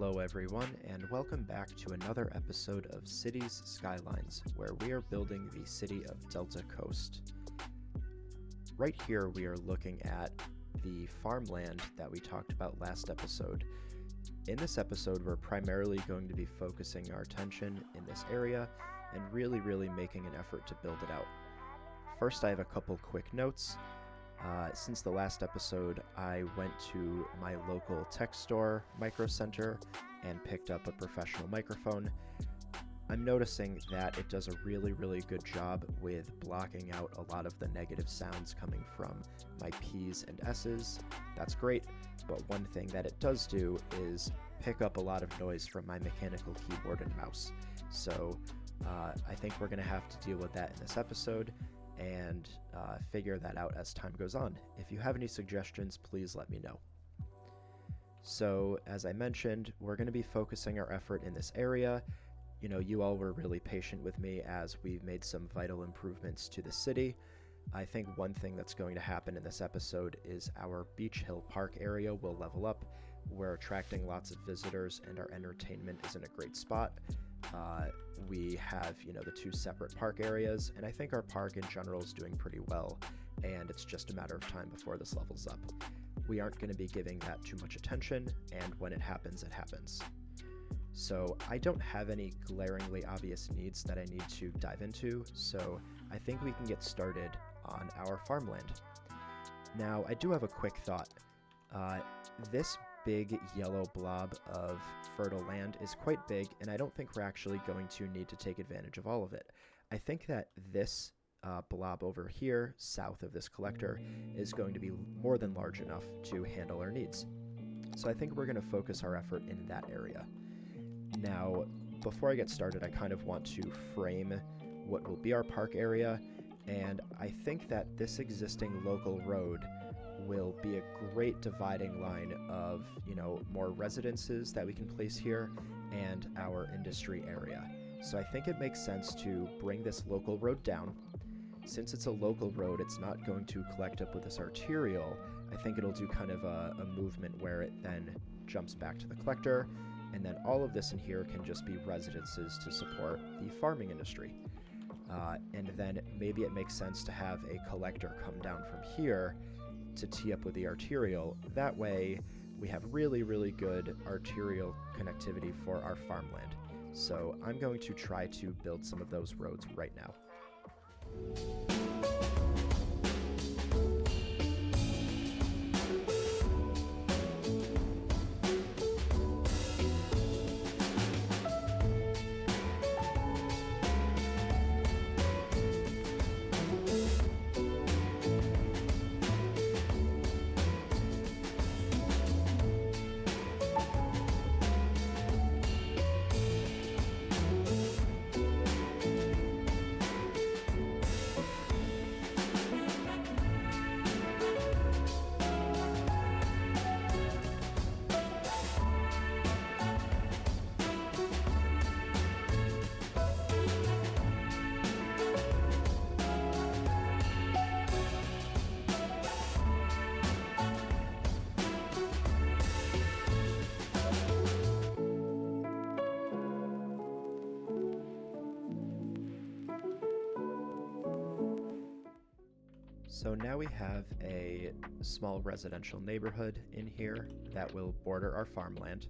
Hello everyone, and welcome back to another episode of Cities Skylines, where we are building the city of Delta Coast. Right here we are looking at the farmland that we talked about last episode. In this episode, we're primarily going to be focusing our attention in this area and really making an effort to build it out. First, I have a couple quick notes. Since the last episode, I went to my local tech store, Micro Center, and picked up a professional microphone. I'm noticing that it does a really good job with blocking out a lot of the negative sounds coming from my P's and S's. That's great, but one thing that it does do is pick up a lot of noise from my mechanical keyboard and mouse. So I think we're going to have to deal with that in this episode and figure that out as time goes on. If you have any suggestions, please let me know. So, as I mentioned, we're going to be focusing our effort in this area. You know, you all were really patient with me as we've made some vital improvements to the city. I think one thing that's going to happen in this episode is our Beach Hill Park area will level up. We're attracting lots of visitors and our entertainment is in a great spot. We have, the two separate park areas, and I think our park in general is doing pretty well, and it's just a matter of time before this levels up. We aren't going to be giving that too much attention, and when it happens, it happens. So I don't have any glaringly obvious needs that I need to dive into, so I think we can get started on our farmland. Now, I do have a quick thought. This big yellow blob of fertile land is quite big, and I don't think we're actually going to need to take advantage of all of it. I think that this blob over here, south of this collector, is going to be more than large enough to handle our needs. So I think we're going to focus our effort in that area. Now, before I get started, I kind of want to frame what will be our park area, and I think that this existing local road will be a great dividing line of, more residences that we can place here and our industry area. So I think it makes sense to bring this local road down. Since it's a local road, it's not going to collect up with this arterial. I think it'll do kind of a movement where it then jumps back to the collector, and then all of this in here can just be residences to support the farming industry. And then maybe it makes sense to have a collector come down from here to tee up with the arterial. That way we have really good arterial connectivity for our farmland. So I'm going to try to build some of those roads right now. So now we have a small residential neighborhood in here that will border our farmland.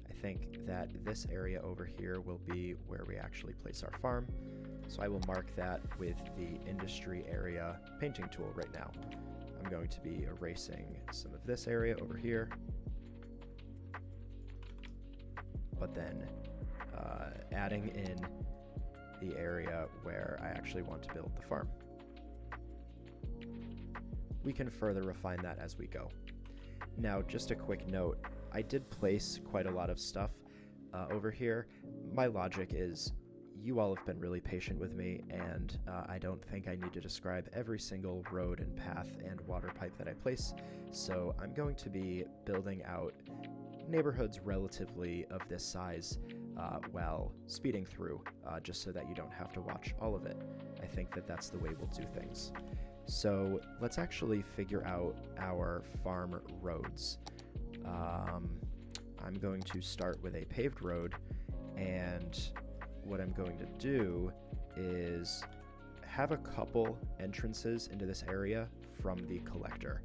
I think that this area over here will be where we actually place our farm. So I will mark that with the industry area painting tool right now. I'm going to be erasing some of this area over here, but then adding in the area where I actually want to build the farm. We can further refine that as we go. Now, just a quick note, I did place quite a lot of stuff over here. My logic is you all have been really patient with me, and I don't think I need to describe every single road and path and water pipe that I place, so I'm going to be building out neighborhoods relatively of this size while speeding through, just so that you don't have to watch all of it. I think that that's the way we'll do things. So let's actually figure out our farm roads. I'm going to start with a paved road, and what I'm going to do is have a couple entrances into this area from the collector.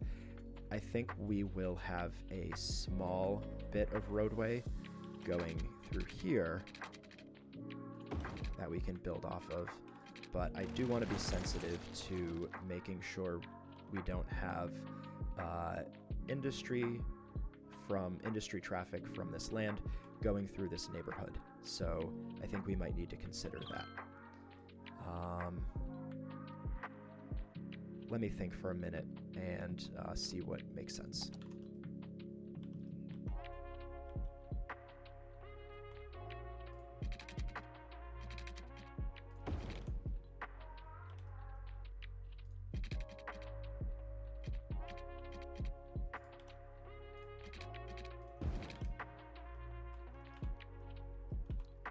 I think we will have a small bit of roadway going through here that we can build off of, but I do want to be sensitive to making sure we don't have industry traffic from this land going through this neighborhood. So I think we might need to consider that. Let me think for a minute and see what makes sense.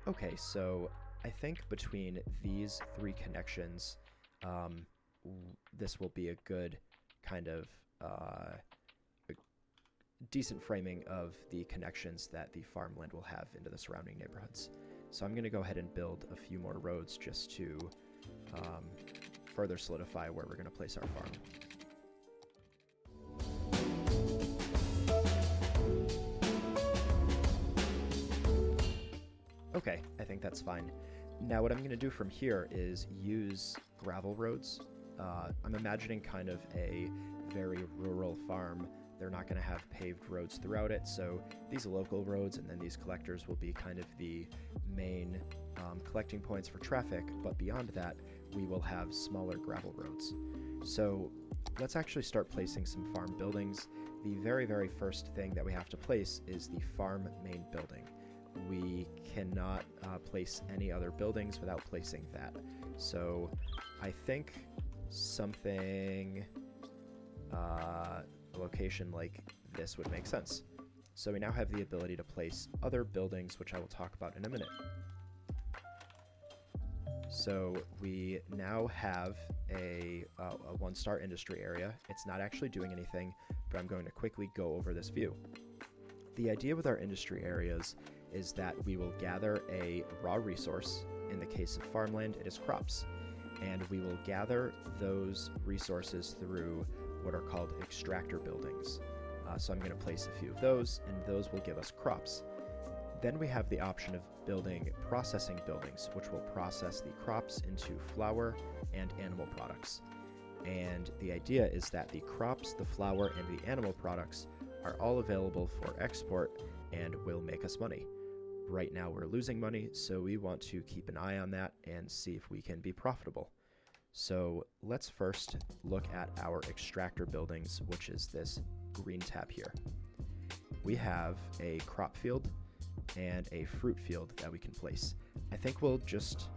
Okay, so I think between these three connections, this will be a good kind of decent framing of the connections that the farmland will have into the surrounding neighborhoods. So I'm going to go ahead and build a few more roads just to further solidify where we're going to place our farm. Okay, I think that's fine. Now what I'm going to do from here is use gravel roads. I'm imagining kind of a very rural farm. They're not going to have paved roads throughout it, so these local roads and then these collectors will be kind of the main collecting points for traffic, but beyond that, we will have smaller gravel roads. So let's actually start placing some farm buildings. The very, very first thing that we have to place is the farm main building. We cannot place any other buildings without placing that. So I think something, a location like this would make sense. So we now have the ability to place other buildings, which I will talk about in a minute. So we now have a one-star industry area. It's not actually doing anything, but I'm going to quickly go over this view. The idea with our industry areas is that we will gather a raw resource. In the case of farmland, it is crops. And we will gather those resources through what are called extractor buildings. So I'm going to place a few of those, and those will give us crops. Then we have the option of building processing buildings, which will process the crops into flour and animal products. And the idea is that the crops, the flour, and the animal products are all available for export and will make us money. Right now we're losing money, so we want to keep an eye on that and see if we can be profitable. So let's first look at our extractor buildings, which is this green tab here. We have a crop field and a fruit field that we can place. I think we'll just,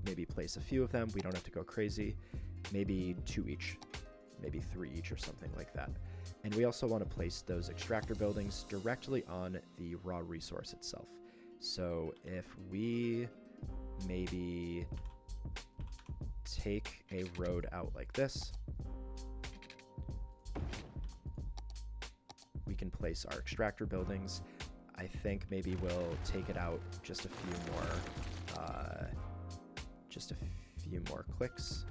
maybe place a few of them. We don't have to go crazy. Maybe 2 each, maybe 3 each or something like that. And we also want to place those extractor buildings directly on the raw resource itself. So if we maybe take a road out like this, we can place our extractor buildings. I think maybe we'll take it out just a few more clicks.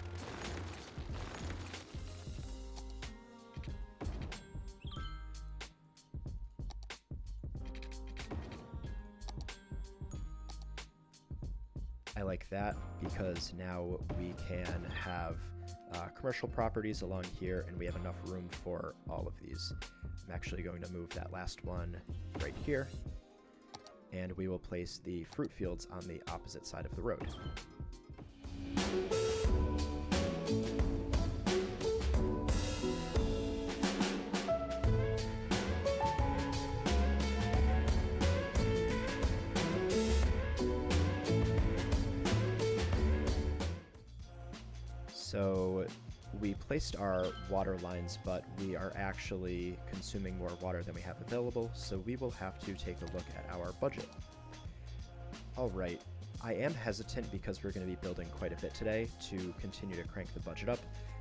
I like that because now we can have commercial properties along here, and we have enough room for all of these. I'm actually going to move that last one right here, and we will place the fruit fields on the opposite side of the road. So we placed our water lines, but we are actually consuming more water than we have available, so we will have to take a look at our budget. Alright, I am hesitant because we're going to be building quite a bit today to continue to crank the budget up,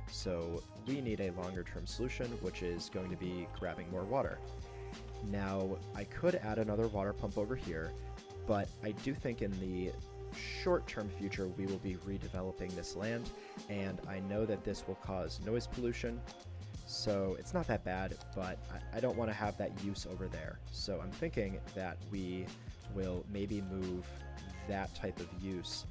so we need a longer term solution, which is going to be grabbing more water. Now, I could add another water pump over here, but I do think in the short-term future we will be redeveloping this land, and I know that this will cause noise pollution, so it's not that bad, but I don't want to have that use over there. So I'm thinking that we will maybe move that type of use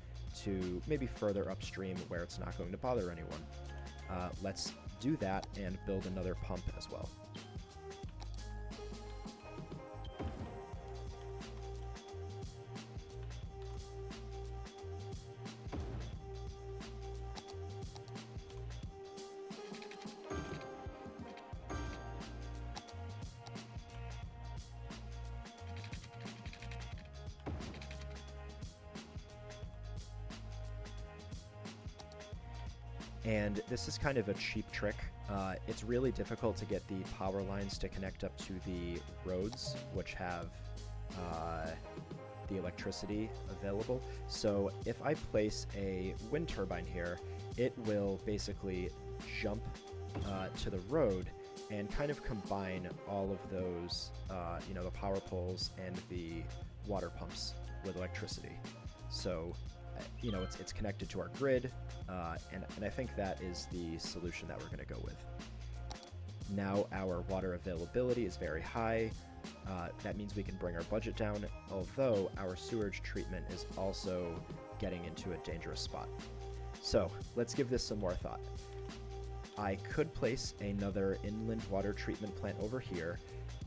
to maybe further upstream where it's not going to bother anyone. Let's do that and build another pump as well. And this is kind of a cheap trick. It's really difficult to get the power lines to connect up to the roads, which have the electricity available. So if I place a wind turbine here, it will basically jump to the road and kind of combine all of those, the power poles and the water pumps with electricity. So it's connected to our grid, and I think that is the solution that we're going to go with. Now our water availability is very high. That means we can bring our budget down, although our sewage treatment is also getting into a dangerous spot. So let's give this some more thought. I could place another inland water treatment plant over here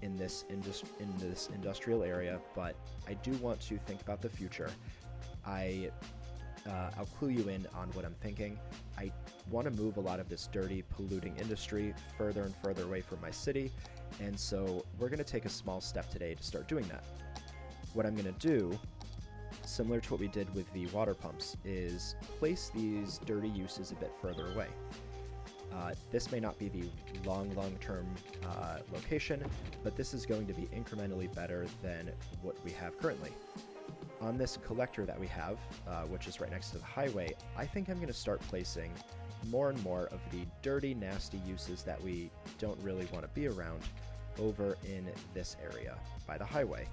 in this industrial area, but I do want to think about the future. I'll clue you in on what I'm thinking. I want to move a lot of this dirty, polluting industry further and further away from my city, and so we're going to take a small step today to start doing that. What I'm going to do, similar to what we did with the water pumps, is place these dirty uses a bit further away. This may not be the long-term location, but this is going to be incrementally better than what we have currently. On this collector that we have, which is right next to the highway, I think I'm going to start placing more and more of the dirty, nasty uses that we don't really want to be around over in this area by the highway.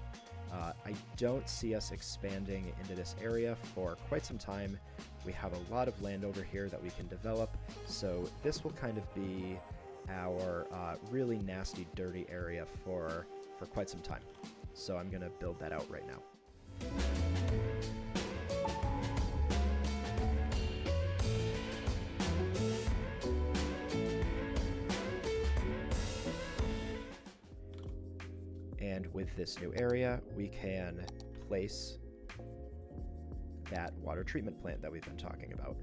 I don't see us expanding into this area for quite some time. We have a lot of land over here that we can develop, so this will kind of be our really nasty, dirty area for quite some time. So I'm going to build that out right now. And with this new area, we can place that water treatment plant that we've been talking about.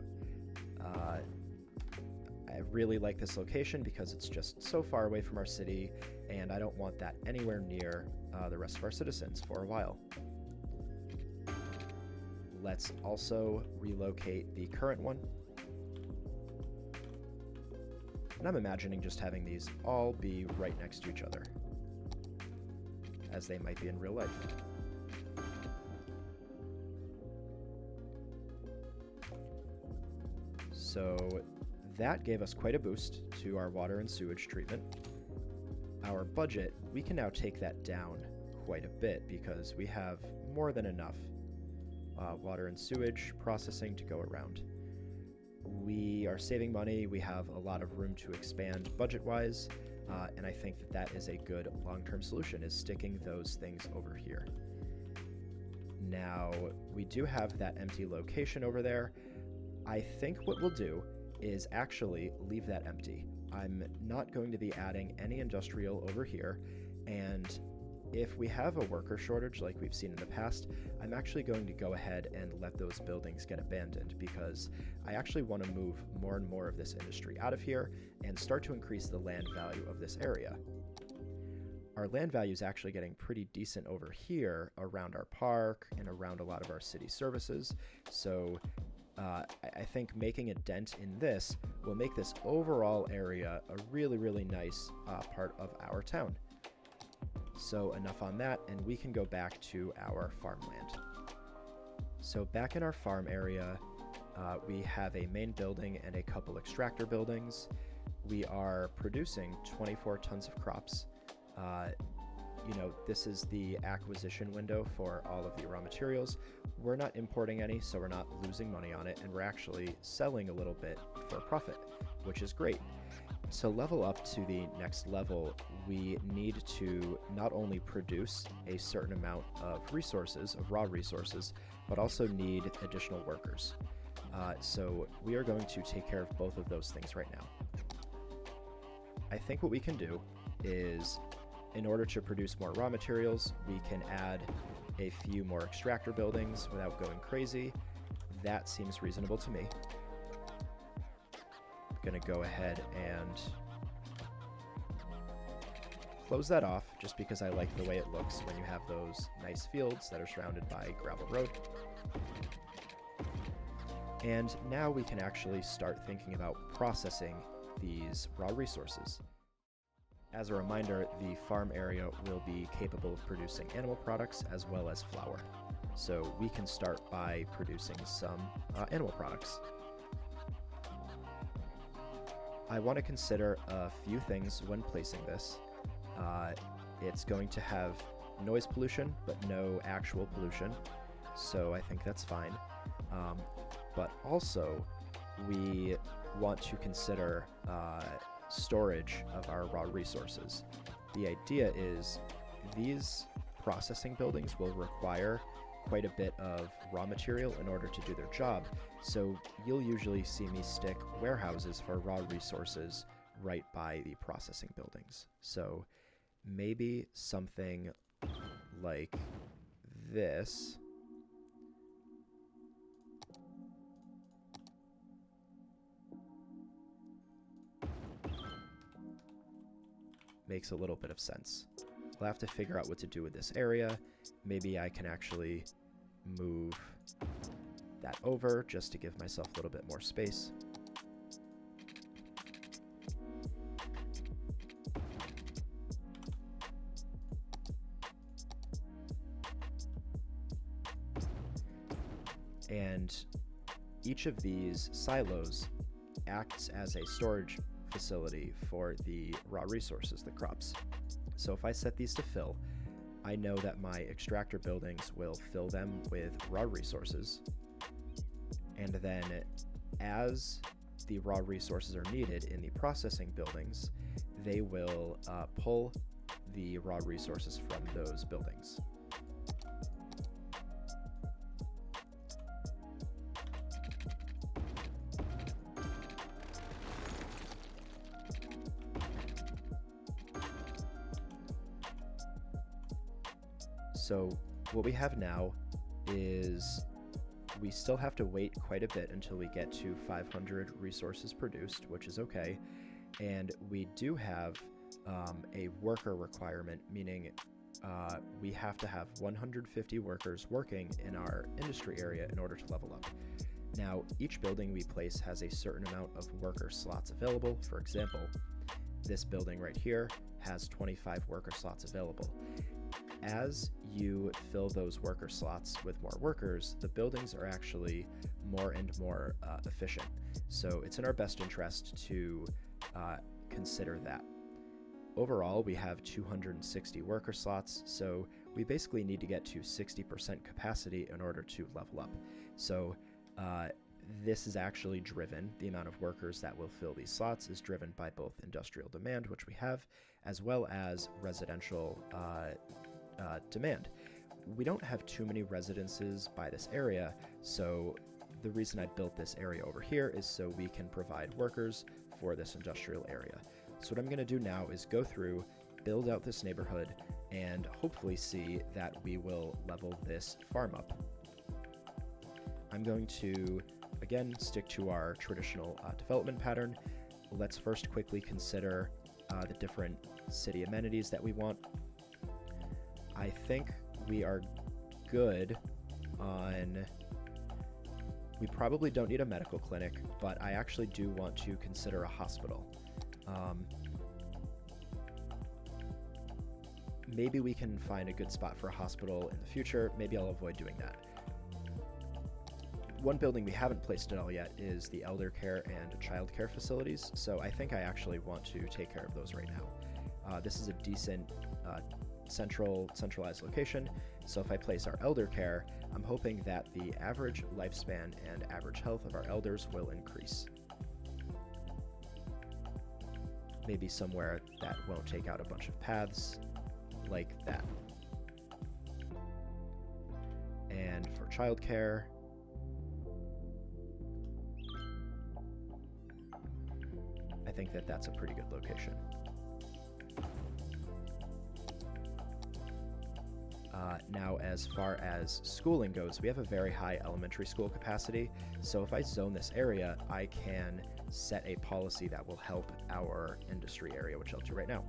I really like this location because it's just so far away from our city, and I don't want that anywhere near the rest of our citizens for a while. Let's also relocate the current one. And I'm imagining just having these all be right next to each other, as they might be in real life. So that gave us quite a boost to our water and sewage treatment. Our budget, we can now take that down quite a bit because we have more than enough water and sewage processing to go around. We are saving money, we have a lot of room to expand budget-wise, and I think that is a good long-term solution, is sticking those things over here. Now, we do have that empty location over there. I think what we'll do is actually leave that empty. I'm not going to be adding any industrial over here, and if we have a worker shortage like we've seen in the past, I'm actually going to go ahead and let those buildings get abandoned because I actually want to move more and more of this industry out of here and start to increase the land value of this area. Our land value is actually getting pretty decent over here around our park and around a lot of our city services, so I think making a dent in this will make this overall area a really, really nice part of our town. So enough on that, and we can go back to our farmland. So back in our farm area, we have a main building and a couple extractor buildings. We are producing 24 tons of crops. this is the acquisition window for all of the raw materials. We're not importing any, so we're not losing money on it, and we're actually selling a little bit for profit, which is great. To level up to the next level, we need to not only produce a certain amount of resources, of raw resources, but also need additional workers. So we are going to take care of both of those things right now. I think what we can do is, in order to produce more raw materials, we can add a few more extractor buildings without going crazy. That seems reasonable to me. I'm gonna go ahead and close that off just because I like the way it looks when you have those nice fields that are surrounded by gravel road. And now we can actually start thinking about processing these raw resources. As a reminder, the farm area will be capable of producing animal products as well as flour. So we can start by producing some animal products. I want to consider a few things when placing this. It's going to have noise pollution, but no actual pollution, so I think that's fine. But also, we want to consider storage of our raw resources. The idea is these processing buildings will require quite a bit of raw material in order to do their job, so you'll usually see me stick warehouses for raw resources right by the processing buildings. So maybe something like this. Makes a little bit of sense. We'll have to figure out what to do with this area. Maybe I can actually move that over just to give myself a little bit more space. And each of these silos acts as a storage facility for the raw resources, the crops. So if I set these to fill, I know that my extractor buildings will fill them with raw resources, and then as the raw resources are needed in the processing buildings, they will pull the raw resources from those buildings. So what we have now is we still have to wait quite a bit until we get to 500 resources produced, which is okay. And we do have a worker requirement, meaning we have to have 150 workers working in our industry area in order to level up. Now, each building we place has a certain amount of worker slots available. For example, this building right here has 25 worker slots available. As you fill those worker slots with more workers, the buildings are actually more and more efficient. So it's in our best interest to consider that. Overall, we have 260 worker slots, so we basically need to get to 60% capacity in order to level up. So this is actually driven, the amount of workers that will fill these slots is driven by both industrial demand, which we have, as well as residential demand. We don't have too many residences by this area, so the reason I built this area over here is so we can provide workers for this industrial area. So what I'm going to do now is go through, build out this neighborhood, and hopefully see that we will level this farm up. I'm going to, again, stick to our traditional development pattern. Let's first quickly consider the different city amenities that we want. I think we are good on, we probably don't need a medical clinic, but I actually do want to consider a hospital. Maybe we can find a good spot for a hospital in the future. Maybe I'll avoid doing that. One building we haven't placed at all yet is the elder care and child care facilities, so I think I actually want to take care of those right now. This is a decent centralized location. So if I place our elder care, I'm hoping that the average lifespan and average health of our elders will increase. Maybe somewhere that won't take out a bunch of paths, like that. And for childcare, I think that that's a pretty good location. Now, as far as schooling goes, we have a very high elementary school capacity. So if I zone this area, I can set a policy that will help our industry area, which I'll do right now.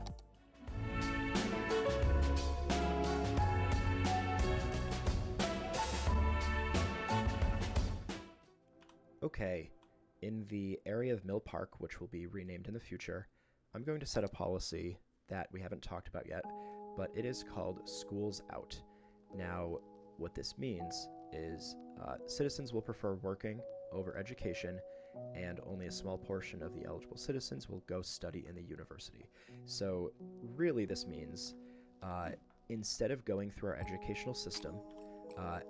Okay, in the area of Mill Park, which will be renamed in the future, I'm going to set a policy that we haven't talked about yet, but it is called Schools Out. Now, what this means is citizens will prefer working over education, and only a small portion of the eligible citizens will go study in the university. So really this means instead of going through our educational system,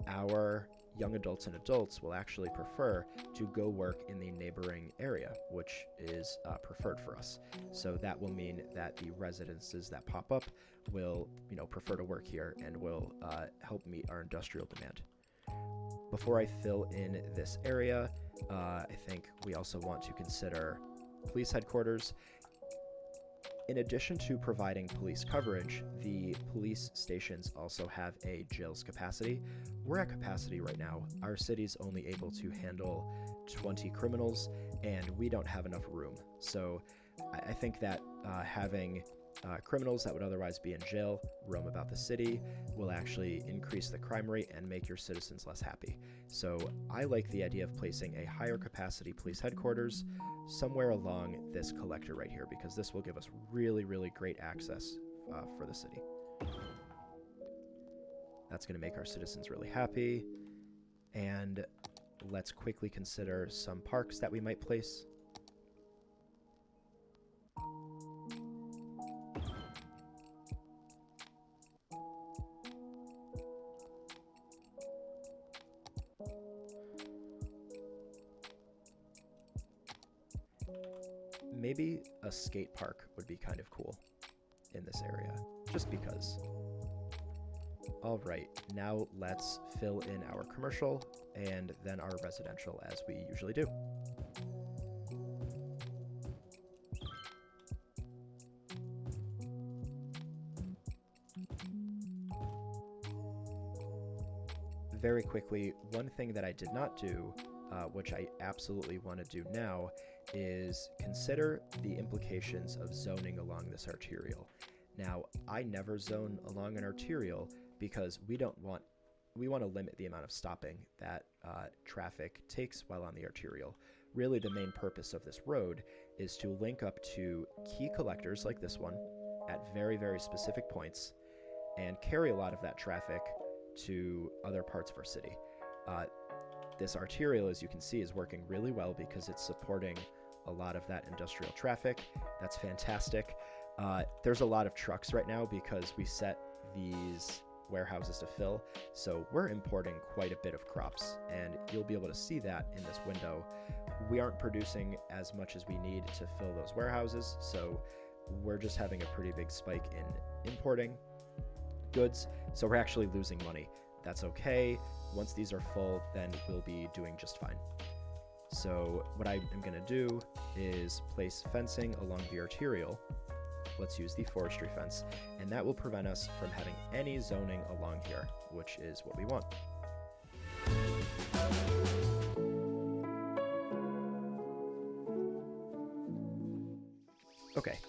our young adults and adults will actually prefer to go work in the neighboring area, which is preferred for us. So that will mean that the residences that pop up will, prefer to work here and will help meet our industrial demand. Before I fill in this area, I think we also want to consider police headquarters. In addition to providing police coverage, the police stations also have a jail's capacity. We're at capacity right now. Our city's only able to handle 20 criminals, and we don't have enough room. So I think that having criminals that would otherwise be in jail roam about the city will actually increase the crime rate and make your citizens less happy. So I like the idea of placing a higher capacity police headquarters somewhere along this collector right here, because this will give us really, really great access for the city. That's going to make our citizens really happy. And let's quickly consider some parks that we might place. Maybe a skate park would be kind of cool in this area, just because. All right, now let's fill in our commercial and then our residential as we usually do. Very quickly, one thing that I did not do, which I absolutely want to do now, is consider the implications of zoning along this arterial. Now, I never zone along an arterial because we want to limit the amount of stopping that traffic takes while on the arterial. Really, the main purpose of this road is to link up to key collectors like this one at very, very specific points and carry a lot of that traffic to other parts of our city. This arterial, as you can see, is working really well because it's supporting a lot of that industrial traffic. That's fantastic. There's a lot of trucks right now because we set these warehouses to fill, so we're importing quite a bit of crops, and you'll be able to see that in this window. We aren't producing as much as we need to fill those warehouses, so we're just having a pretty big spike in importing goods, so we're actually losing money. That's okay. Once these are full, then we'll be doing just fine. So what I am going to do is place fencing along the arterial. Let's use the forestry fence, and that will prevent us from having any zoning along here, which is what we want. Okay,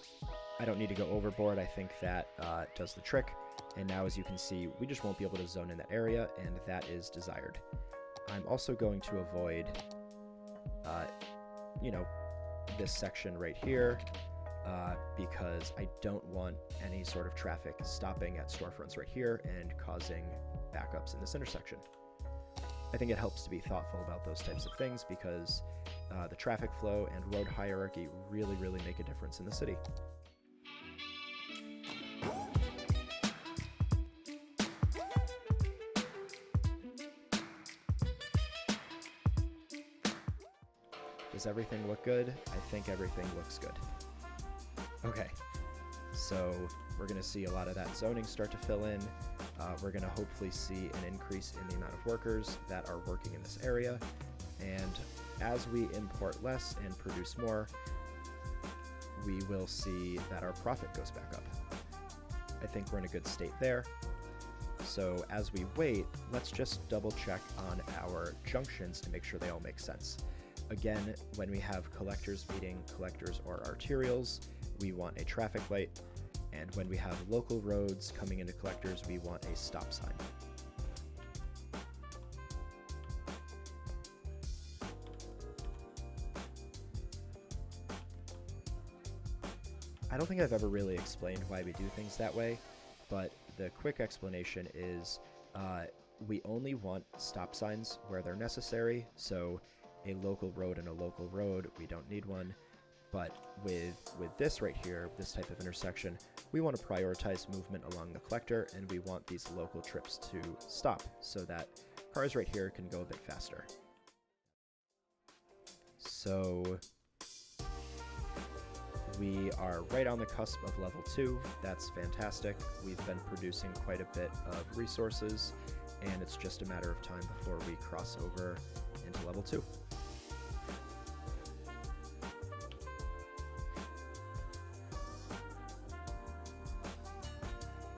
I don't need to go overboard. I think that does the trick. And now, as you can see, we just won't be able to zone in that area, and that is desired. I'm also going to avoid, this section right here, because I don't want any sort of traffic stopping at storefronts right here and causing backups in this intersection. I think it helps to be thoughtful about those types of things because the traffic flow and road hierarchy really, really make a difference in the city. Does everything look good? I think everything looks good. Okay, so we're going to see a lot of that zoning start to fill in. We're going to hopefully see an increase in the amount of workers that are working in this area. And as we import less and produce more, we will see that our profit goes back up. I think we're in a good state there. So as we wait, let's just double check on our junctions to make sure they all make sense. Again, when we have collectors meeting collectors or arterials, we want a traffic light. And when we have local roads coming into collectors, we want a stop sign. I don't think I've ever really explained why we do things that way, but the quick explanation is we only want stop signs where they're necessary. So a local road and a local road, we don't need one. But with this right here, this type of intersection, we want to prioritize movement along the collector, and we want these local trips to stop so that cars right here can go a bit faster. So we are right on the cusp of level 2. That's fantastic. We've been producing quite a bit of resources, and it's just a matter of time before we cross over into level 2.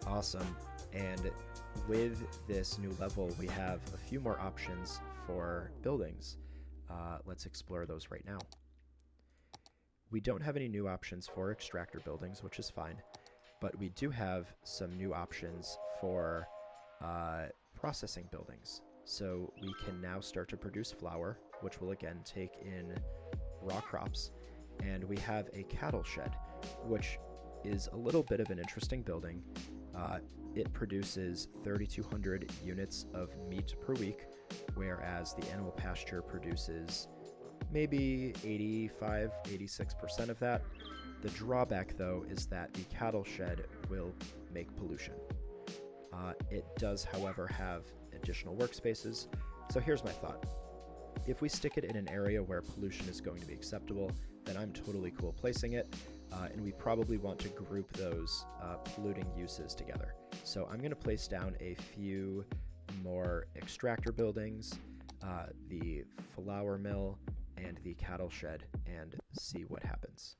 Awesome. And with this new level, we have a few more options for buildings. Let's explore those right now. We don't have any new options for extractor buildings, which is fine, but we do have some new options for processing buildings. So we can now start to produce flour, which will again take in raw crops, and we have a cattle shed, which is a little bit of an interesting building. It produces 3,200 units of meat per week, whereas the animal pasture produces maybe 85-86% of that. The drawback, though, is that the cattle shed will make pollution. It does, however, have additional workspaces. So here's my thought. If we stick it in an area where pollution is going to be acceptable, then I'm totally cool placing it. And we probably want to group those polluting uses together. So I'm going to place down a few more extractor buildings, the flour mill, and the cattle shed, and see what happens.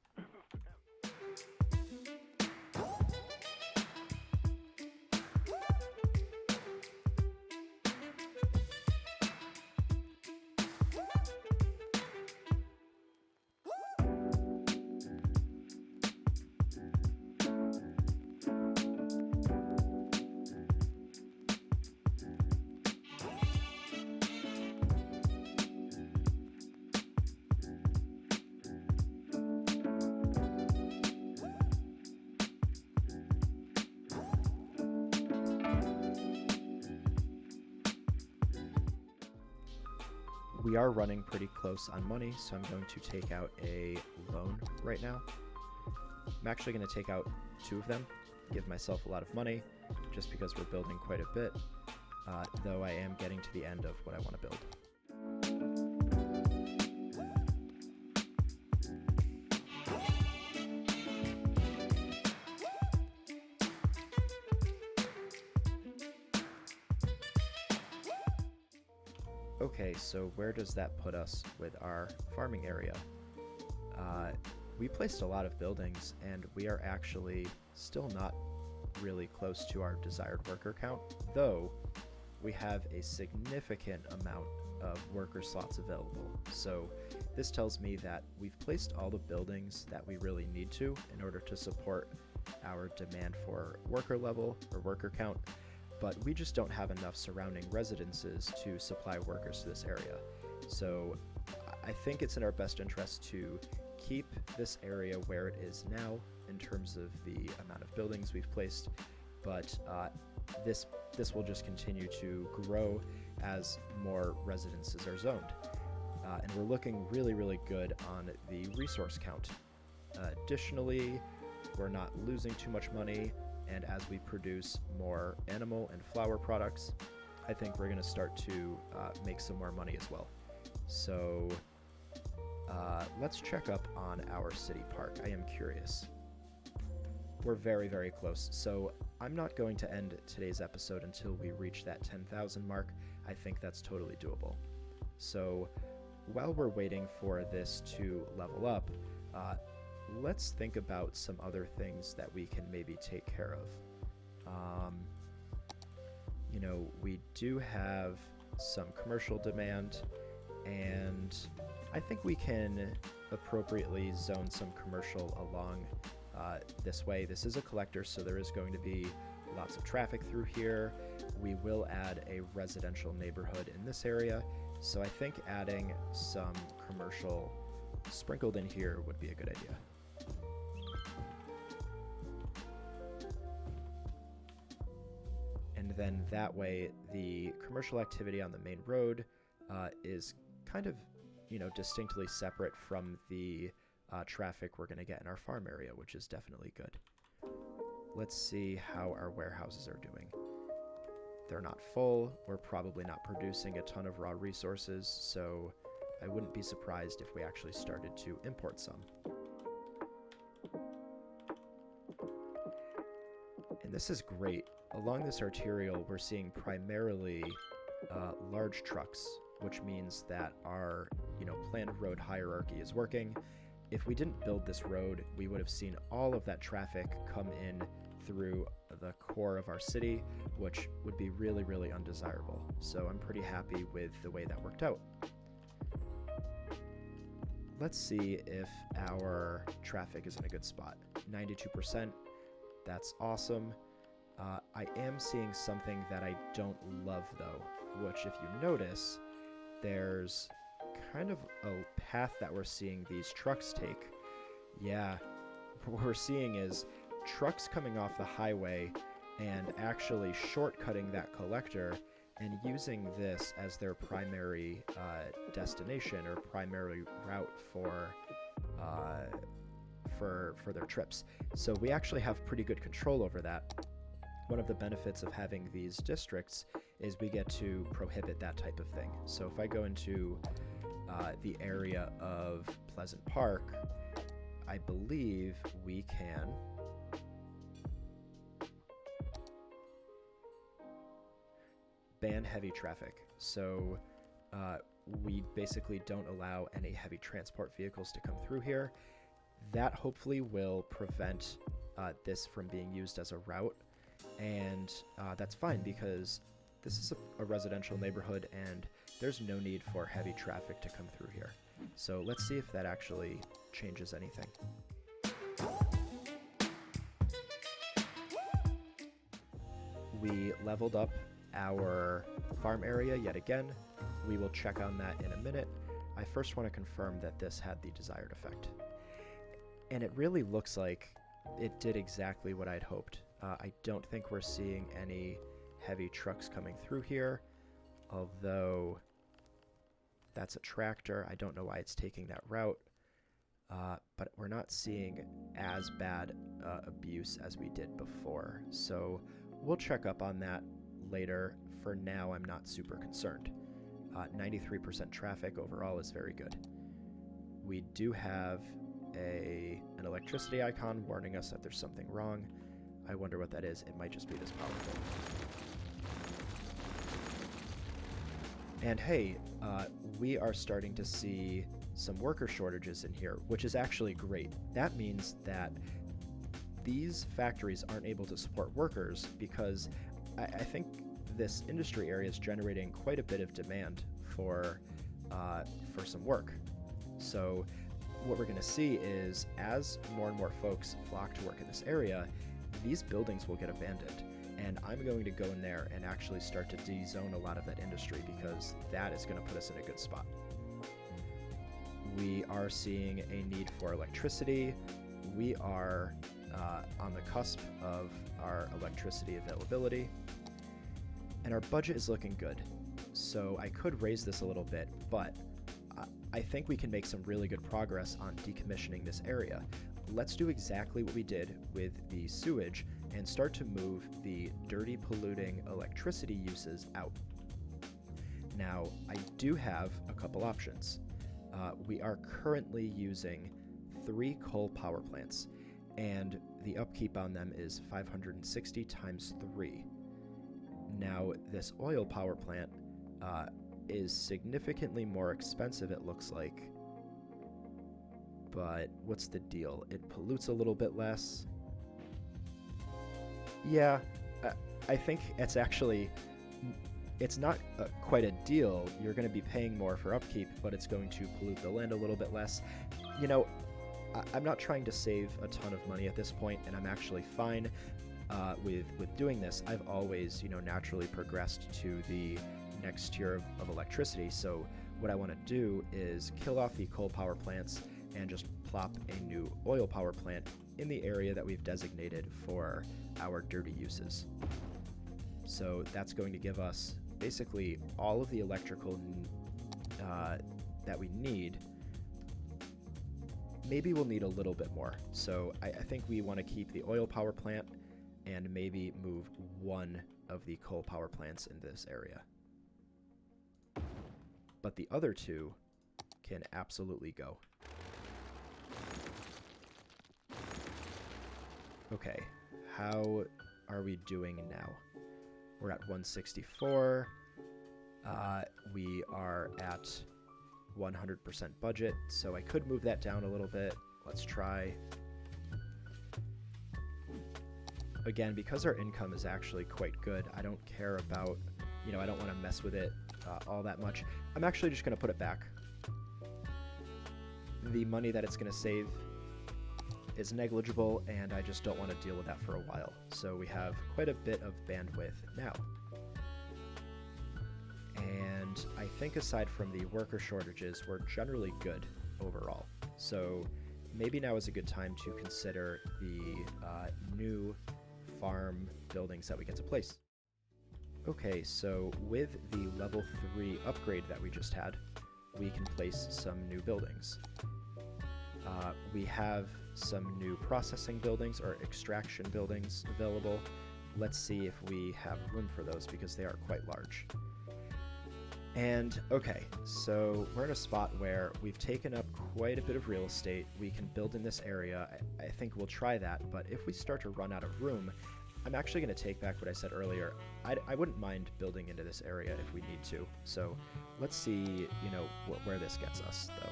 We are running pretty close on money, so I'm going to take out a loan right now. I'm actually going to take out 2 of them, give myself a lot of money, just because we're building quite a bit, though I am getting to the end of what I want to build. Okay, so where does that put us with our farming area? We placed a lot of buildings, and we are actually still not really close to our desired worker count, though we have a significant amount of worker slots available. So this tells me that we've placed all the buildings that we really need to in order to support our demand for worker level or worker count, but we just don't have enough surrounding residences to supply workers to this area. So I think it's in our best interest to keep this area where it is now in terms of the amount of buildings we've placed, but this will just continue to grow as more residences are zoned. And we're looking really, really good on the resource count. Additionally, we're not losing too much money, and as we produce more animal and flour products, I think we're going to start to make some more money as well. So let's check up on our city park. I am curious. We're very, very close. So I'm not going to end today's episode until we reach that 10,000 mark. I think that's totally doable. So while we're waiting for this to level up, let's think about some other things that we can maybe take care of. You know, we do have some commercial demand, and I think we can appropriately zone some commercial along this way. This is a collector, so there is going to be lots of traffic through here. We will add a residential neighborhood in this area, so I think adding some commercial sprinkled in here would be a good idea. And then that way the commercial activity on the main road is kind of, you know, distinctly separate from the traffic we're going to get in our farm area, which is definitely good. Let's see how our warehouses are doing. They're not full. We're probably not producing a ton of raw resources, so I wouldn't be surprised if we actually started to import some. And this is great. Along this arterial, we're seeing primarily large trucks, which means that our, you know, planned road hierarchy is working. If we didn't build this road, we would have seen all of that traffic come in through the core of our city, which would be really, really undesirable. So I'm pretty happy with the way that worked out. Let's see if our traffic is in a good spot. 92%, that's awesome. I am seeing something that I don't love though, which if you notice, there's kind of a path that we're seeing these trucks take. Yeah, what we're seeing is trucks coming off the highway and actually shortcutting that collector and using this as their primary destination or primary route for their trips. So we actually have pretty good control over that. One of the benefits of having these districts is we get to prohibit that type of thing. So if I go into the area of Pleasant Park, I believe we can ban heavy traffic. So we basically don't allow any heavy transport vehicles to come through here. That hopefully will prevent this from being used as a route. And that's fine because this is a residential neighborhood and there's no need for heavy traffic to come through here. So let's see if that actually changes anything. We leveled up our farm area yet again. We will check on that in a minute. I first want to confirm that this had the desired effect. And it really looks like it did exactly what I'd hoped. I don't think we're seeing any heavy trucks coming through here, although that's a tractor. I don't know why it's taking that route, but we're not seeing as bad abuse as we did before. So we'll check up on that later. For now, I'm not super concerned. 93% traffic overall is very good. We do have an electricity icon warning us that there's something wrong. I wonder what that is. It might just be this power pole. And hey, we are starting to see some worker shortages in here, which is actually great. That means that these factories aren't able to support workers because I think this industry area is generating quite a bit of demand for some work. So what we're going to see is as more and more folks flock to work in this area, these buildings will get abandoned. And I'm going to go in there and actually start to de-zone a lot of that industry because that is going to put us in a good spot. We are seeing a need for electricity. We are on the cusp of our electricity availability. And our budget is looking good. So I could raise this a little bit, but I think we can make some really good progress on decommissioning this area. Let's do exactly what we did with the sewage and start to move the dirty, polluting electricity uses out. Now, I do have a couple options. we are currently using 3 coal power plants, and the upkeep on them is 560 times 3. Now, this oil power plant is significantly more expensive, it looks like. But what's the deal? It pollutes a little bit less. Yeah, I think it's actually... It's not quite a deal. You're going to be paying more for upkeep, but it's going to pollute the land a little bit less. You know, I'm not trying to save a ton of money at this point, and I'm actually fine with doing this. I've always, naturally progressed to the next tier of electricity, so what I want to do is kill off the coal power plants and just plop a new oil power plant in the area that we've designated for our dirty uses. So that's going to give us basically all of the electrical that we need. Maybe we'll need a little bit more. So I think we want to keep the oil power plant and maybe move one of the coal power plants in this area. But the other 2 can absolutely go. Okay, how are we doing now? We're at 164. We are at 100% budget, so I could move that down a little bit. Let's try. Again, because our income is actually quite good, I don't care about, I don't want to mess with it all that much. I'm actually just going to put it back. The money that it's going to save is negligible, and I just don't want to deal with that for a while. So we have quite a bit of bandwidth now. And I think aside from the worker shortages, we're generally good overall. So maybe now is a good time to consider the new farm buildings that we get to place. Okay, so with the level 3 upgrade that we just had, we can place some new buildings. We have some new processing buildings or extraction buildings available. Let's see if we have room for those because they are quite large. And okay, so we're in a spot where we've taken up quite a bit of real estate. We can build in this area. I think we'll try that, but if we start to run out of room, I'm actually going to take back what I said earlier. I wouldn't mind building into this area if we need to. So let's see, where this gets us, though.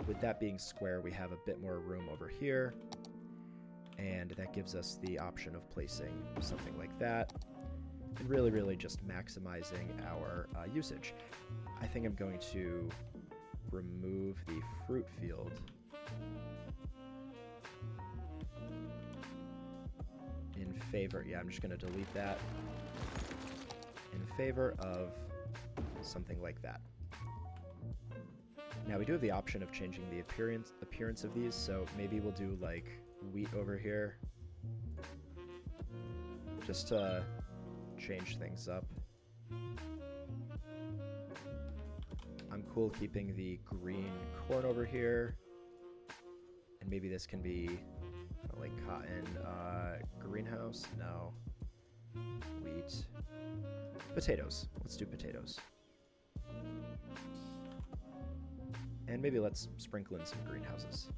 With that being square, we have a bit more room over here, and that gives us the option of placing something like that, and really just maximizing our usage. I think I'm going to remove the fruit field. In favor, I'm just going to delete that in favor of something like that. Now we do have the option of changing the appearance of these, so maybe we'll do like wheat over here, just to change things up. I'm cool keeping the green corn over here, and maybe this can be like cotton greenhouse. No, wheat, potatoes. Let's do potatoes. And maybe let's sprinkle in some greenhouses.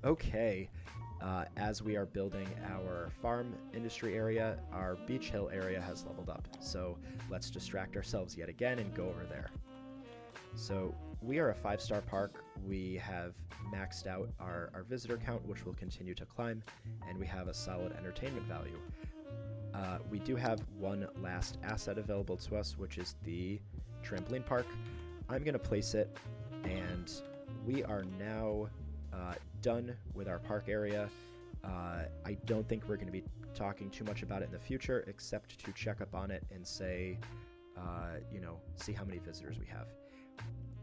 Okay, as we are building our farm industry area, our Beach Hill area has leveled up. So let's distract ourselves yet again and go over there. So we are a 5-star park. We have maxed out our visitor count, which will continue to climb, and we have a solid entertainment value. We do have one last asset available to us, which is the trampoline park. I'm going to place it, and we are now done with our park area. I don't think we're going to be talking too much about it in the future, except to check up on it and say, see how many visitors we have.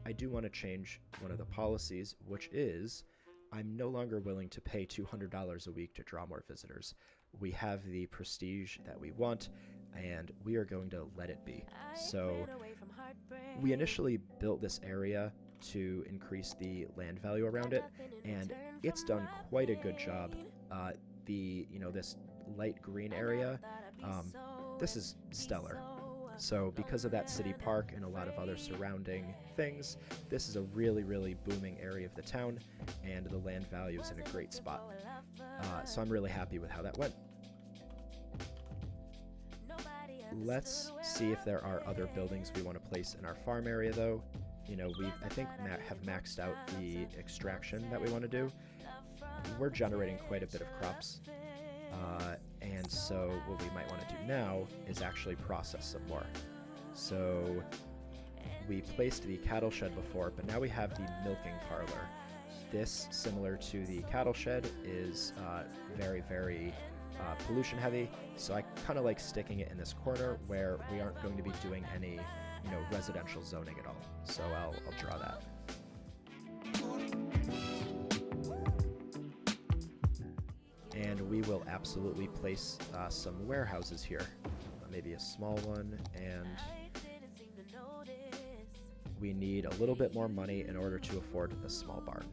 I do want to change one of the policies, which is I'm no longer willing to pay $200 a week to draw more visitors. We have the prestige that we want. and we are going to let it be. So we initially built this area to increase the land value around it, and it's done quite a good job. This light green area, this is stellar. So because of that city park and a lot of other surrounding things, this is a really, really booming area of the town, and the land value is in a great spot. So I'm really happy with how that went. Let's see if there are other buildings we want to place in our farm area, though. I think have maxed out the extraction that we want to do. We're generating quite a bit of crops. And so what we might want to do now is actually process some more. So we placed the cattle shed before, but now we have the milking parlor. This, similar to the cattle shed, is very, very pollution heavy. So I kind of like sticking it in this corner where we aren't going to be doing any, residential zoning at all. So I'll draw that. And we will absolutely place some warehouses here, maybe a small one, and we need a little bit more money in order to afford a small barn.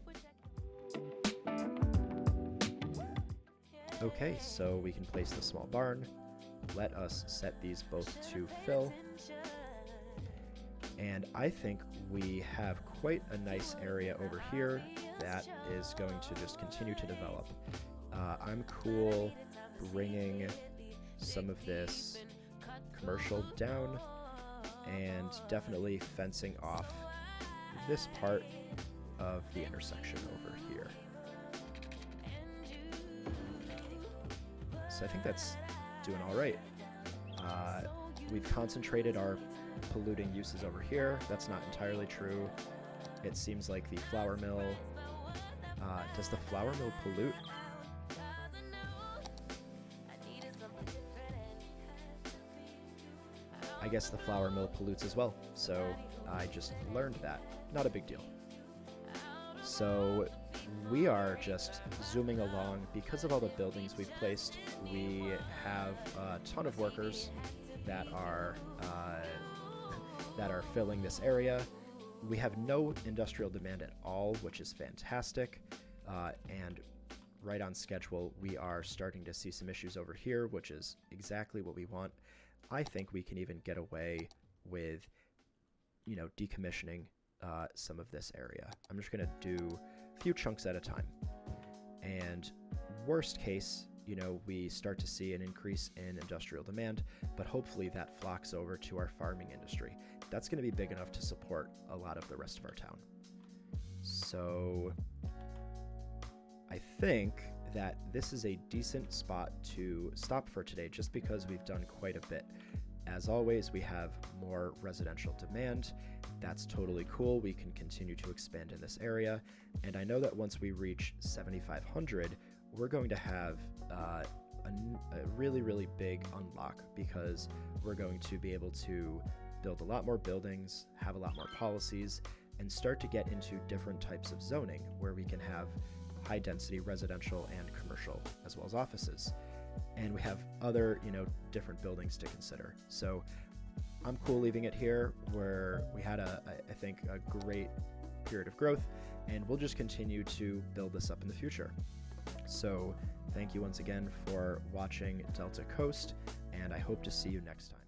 Okay, so we can place the small barn. Let us set these both to fill. And I think we have quite a nice area over here that is going to just continue to develop. I'm cool bringing some of this commercial down and definitely fencing off this part of the intersection over here. So I think that's doing all right. We've concentrated our polluting uses over here. That's not entirely true. It seems like the flour mill... does the flour mill pollute? I guess the flour mill pollutes as well, so I just learned that. Not a big deal. So we are just zooming along. Because of all the buildings we've placed, we have a ton of workers that are filling this area. We have no industrial demand at all, which is fantastic, and right on schedule. We are starting to see some issues over here, which is exactly what we want. I think we can even get away with, decommissioning some of this area. I'm just going to do a few chunks at a time. And worst case, we start to see an increase in industrial demand, but hopefully that flocks over to our farming industry. That's going to be big enough to support a lot of the rest of our town. So I think that this is a decent spot to stop for today, just because we've done quite a bit. As always, we have more residential demand. That's totally cool. We can continue to expand in this area. And I know that once we reach 7,500, we're going to have a really, really big unlock, because we're going to be able to build a lot more buildings, have a lot more policies, and start to get into different types of zoning where we can have high density residential and commercial, as well as offices. And we have other, different buildings to consider. So I'm cool leaving it here, where we had I think a great period of growth, and we'll just continue to build this up in the future. So thank you once again for watching Delta Coast, and I hope to see you next time.